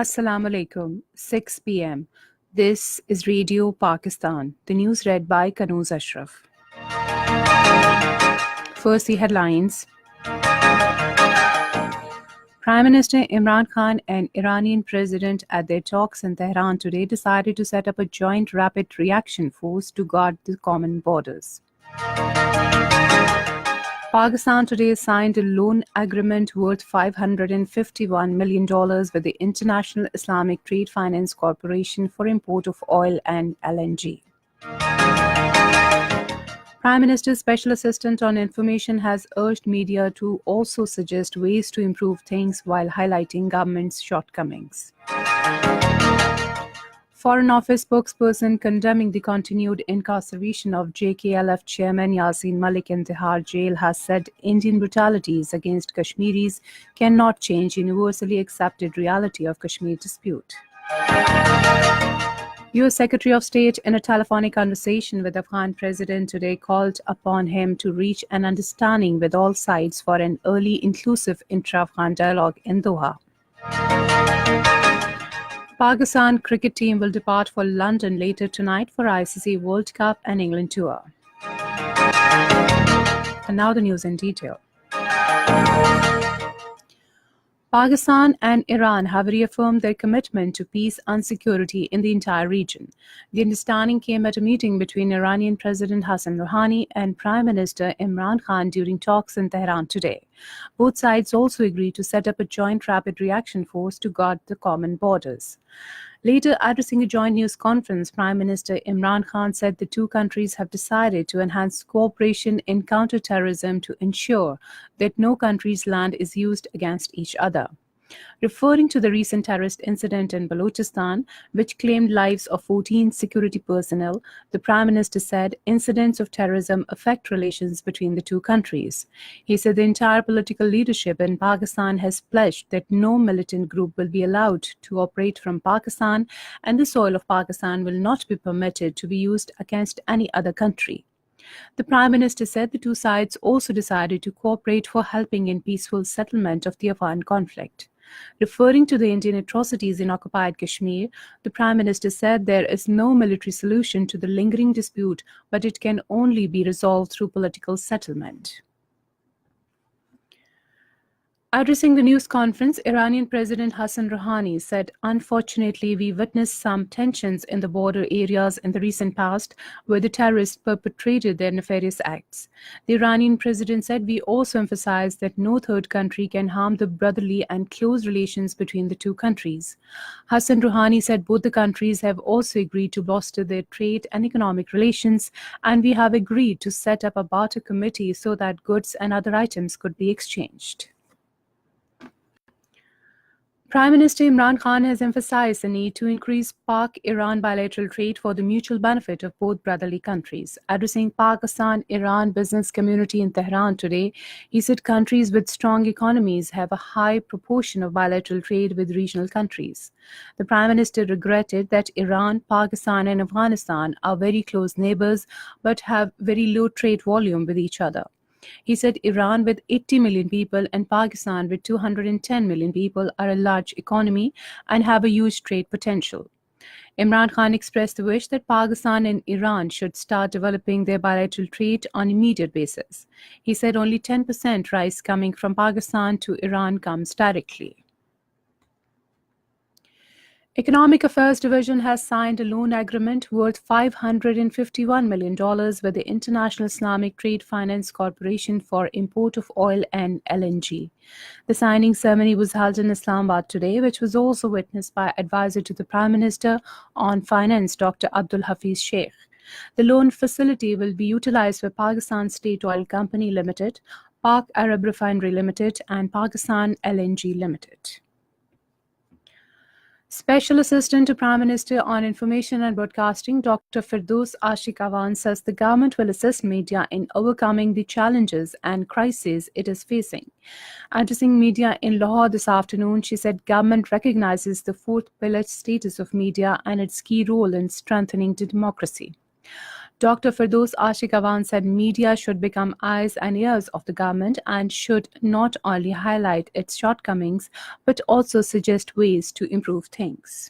Assalamu alaikum, 6 p.m. This is Radio Pakistan. The news read by Kanooz Ashraf. First, the headlines. Prime Minister Imran Khan and Iranian President at their talks in Tehran today decided to set up a joint rapid reaction force to guard the common borders. Pakistan today signed a loan agreement worth $551 million with the International Islamic Trade Finance Corporation for import of oil and LNG. Prime Minister's Special Assistant on Information has urged media to also suggest ways to improve things while highlighting government's shortcomings. Foreign Office spokesperson condemning the continued incarceration of JKLF chairman Yasin Malik in Tihar jail has said Indian brutalities against Kashmiris cannot change universally accepted reality of Kashmir dispute. U.S. Secretary of State, in a telephonic conversation with Afghan president today, called upon him to reach an understanding with all sides for an early, inclusive intra-Afghan dialogue in Doha. Pakistan cricket team will depart for London later tonight for ICC World Cup and England tour. And now the news in detail. Pakistan and Iran have reaffirmed their commitment to peace and security in the entire region. The understanding came at a meeting between Iranian President Hassan Rouhani and Prime Minister Imran Khan during talks in Tehran today. Both sides also agreed to set up a joint rapid reaction force to guard the common borders. Later, addressing a joint news conference, Prime Minister Imran Khan said the two countries have decided to enhance cooperation in counter-terrorism to ensure that no country's land is used against each other. Referring to the recent terrorist incident in Balochistan, which claimed lives of 14 security personnel, the Prime Minister said incidents of terrorism affect relations between the two countries. He said the entire political leadership in Pakistan has pledged that no militant group will be allowed to operate from Pakistan, and the soil of Pakistan will not be permitted to be used against any other country. The Prime Minister said the two sides also decided to cooperate for helping in peaceful settlement of the Afghan conflict. Referring to the Indian atrocities in occupied Kashmir, the Prime Minister said there is no military solution to the lingering dispute, but it can only be resolved through political settlement. Addressing the news conference, Iranian President Hassan Rouhani said, "Unfortunately, we witnessed some tensions in the border areas in the recent past where the terrorists perpetrated their nefarious acts." The Iranian president said, "We also emphasize that no third country can harm the brotherly and close relations between the two countries." Hassan Rouhani said both the countries have also agreed to bolster their trade and economic relations, and we have agreed to set up a barter committee so that goods and other items could be exchanged. Prime Minister Imran Khan has emphasized the need to increase Pak-Iran bilateral trade for the mutual benefit of both brotherly countries. Addressing Pakistan-Iran business community in Tehran today, he said countries with strong economies have a high proportion of bilateral trade with regional countries. The Prime Minister regretted that Iran, Pakistan and Afghanistan are very close neighbors but have very low trade volume with each other. He said Iran with 80 million people and Pakistan with 210 million people are a large economy and have a huge trade potential. Imran Khan expressed the wish that Pakistan and Iran should start developing their bilateral trade on an immediate basis. He said only 10% rice coming from Pakistan to Iran comes directly. Economic Affairs Division has signed a loan agreement worth $551 million with the International Islamic Trade Finance Corporation for import of oil and LNG. The signing ceremony was held in Islamabad today, which was also witnessed by advisor to the Prime Minister on Finance, Dr. Abdul Hafiz Sheikh. The loan facility will be utilized by Pakistan State Oil Company Limited, Pak Arab Refinery Limited, and Pakistan LNG Limited. Special Assistant to Prime Minister on Information and Broadcasting, Dr. Firdaus Ashik Awan, says the government will assist media in overcoming the challenges and crises it is facing. Addressing media in Lahore this afternoon, she said government recognizes the fourth pillar status of media and its key role in strengthening democracy. Dr. Firdaus Ashik Awan said media should become eyes and ears of the government and should not only highlight its shortcomings but also suggest ways to improve things.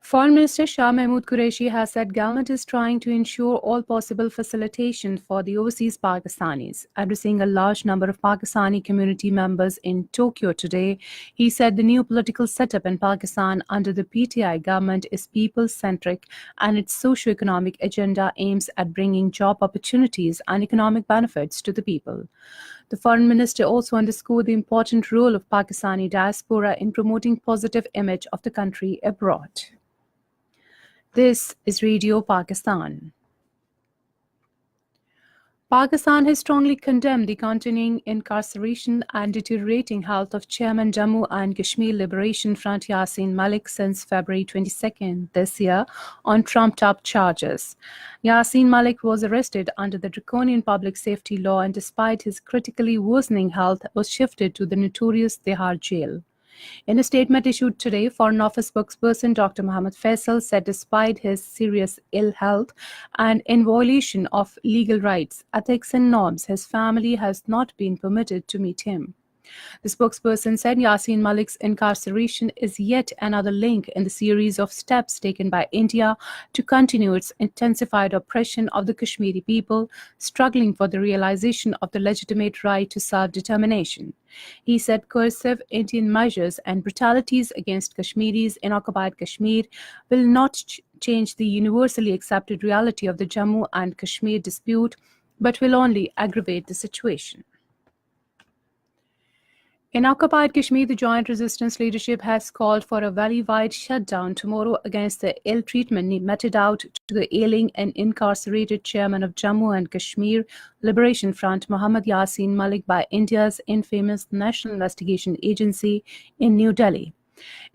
Foreign Minister Shah Mahmood Qureshi has said government is trying to ensure all possible facilitation for the overseas Pakistanis. Addressing a large number of Pakistani community members in Tokyo today, he said the new political setup in Pakistan under the PTI government is people-centric and its socio-economic agenda aims at bringing job opportunities and economic benefits to the people. The foreign minister also underscored the important role of Pakistani diaspora in promoting positive image of the country abroad. This is Radio Pakistan. Pakistan has strongly condemned the continuing incarceration and deteriorating health of Chairman Jammu and Kashmir Liberation Front Yassin Malik since February 22nd this year on trumped-up charges. Yassin Malik was arrested under the draconian public safety law and despite his critically worsening health was shifted to the notorious Tihar jail. In a statement issued today, Foreign Office spokesperson Dr. Mohammad Faisal said despite his serious ill health and in violation of legal rights, ethics and norms, his family has not been permitted to meet him. The spokesperson said Yassin Malik's incarceration is yet another link in the series of steps taken by India to continue its intensified oppression of the Kashmiri people, struggling for the realization of the legitimate right to self-determination. He said coercive Indian measures and brutalities against Kashmiris in occupied Kashmir will not change the universally accepted reality of the Jammu and Kashmir dispute, but will only aggravate the situation. In occupied Kashmir, the Joint Resistance Leadership has called for a valley-wide shutdown tomorrow against the ill treatment meted out to the ailing and incarcerated chairman of Jammu and Kashmir Liberation Front, Mohammad Yassin Malik, by India's infamous National Investigation Agency in New Delhi.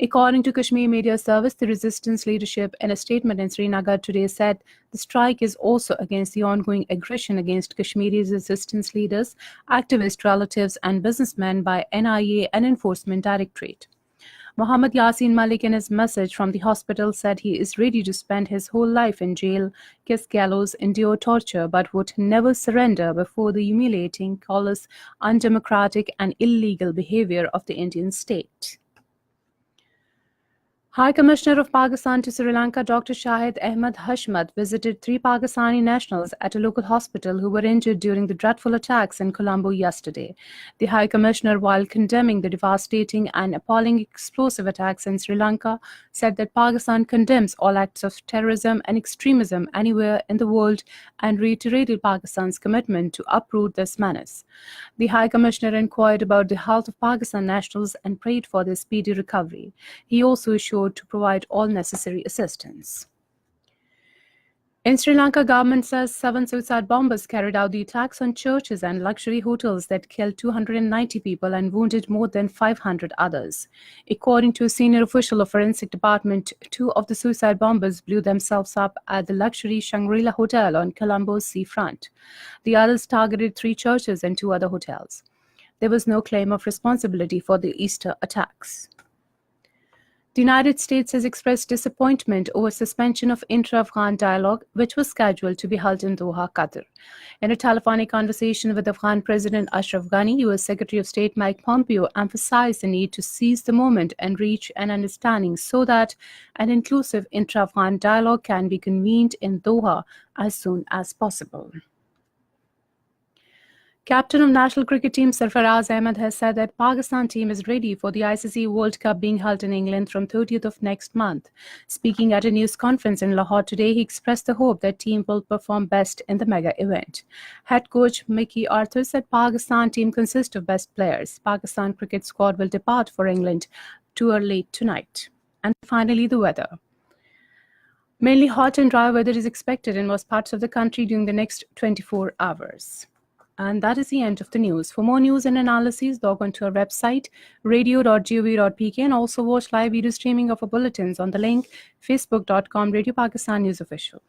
According to Kashmir Media Service, the resistance leadership in a statement in Srinagar today said the strike is also against the ongoing aggression against Kashmiri's resistance leaders, activist relatives and businessmen by NIA and Enforcement Directorate. Mohammad Yassin Malik in his message from the hospital said he is ready to spend his whole life in jail, kiss gallows, endure torture, but would never surrender before the humiliating, callous, undemocratic and illegal behavior of the Indian state. High Commissioner of Pakistan to Sri Lanka Dr. Shahid Ahmed Hashmat visited 3 Pakistani nationals at a local hospital who were injured during the dreadful attacks in Colombo yesterday. The High Commissioner, while condemning the devastating and appalling explosive attacks in Sri Lanka, said that Pakistan condemns all acts of terrorism and extremism anywhere in the world and reiterated Pakistan's commitment to uproot this menace. The High Commissioner inquired about the health of Pakistan nationals and prayed for their speedy recovery. He also assured to provide all necessary assistance. In Sri Lanka, government says 7 suicide bombers carried out the attacks on churches and luxury hotels that killed 290 people and wounded more than 500 others. According to a senior official of Forensic Department, 2 of the suicide bombers blew themselves up at the luxury Shangri-La Hotel on Colombo's seafront. The others targeted 3 churches and 2 other hotels. There was no claim of responsibility for the Easter attacks. The United States has expressed disappointment over suspension of intra-Afghan dialogue, which was scheduled to be held in Doha, Qatar. In a telephonic conversation with Afghan President Ashraf Ghani, U.S. Secretary of State Mike Pompeo emphasized the need to seize the moment and reach an understanding so that an inclusive intra-Afghan dialogue can be convened in Doha as soon as possible. Captain of national cricket team Sarfaraz Ahmed has said that Pakistan team is ready for the ICC World Cup being held in England from 30th of next month. Speaking at a news conference in Lahore today, he expressed the hope that team will perform best in the mega event. Head coach Mickey Arthur said Pakistan team consists of best players. Pakistan cricket squad will depart for England tour late tonight. And finally, the weather. Mainly hot and dry weather is expected in most parts of the country during the next 24 hours. And that is the end of the news. For more news and analyses, log on to our website, radio.gov.pk, and also watch live video streaming of our bulletins on the link facebook.com Radio Pakistan News Official.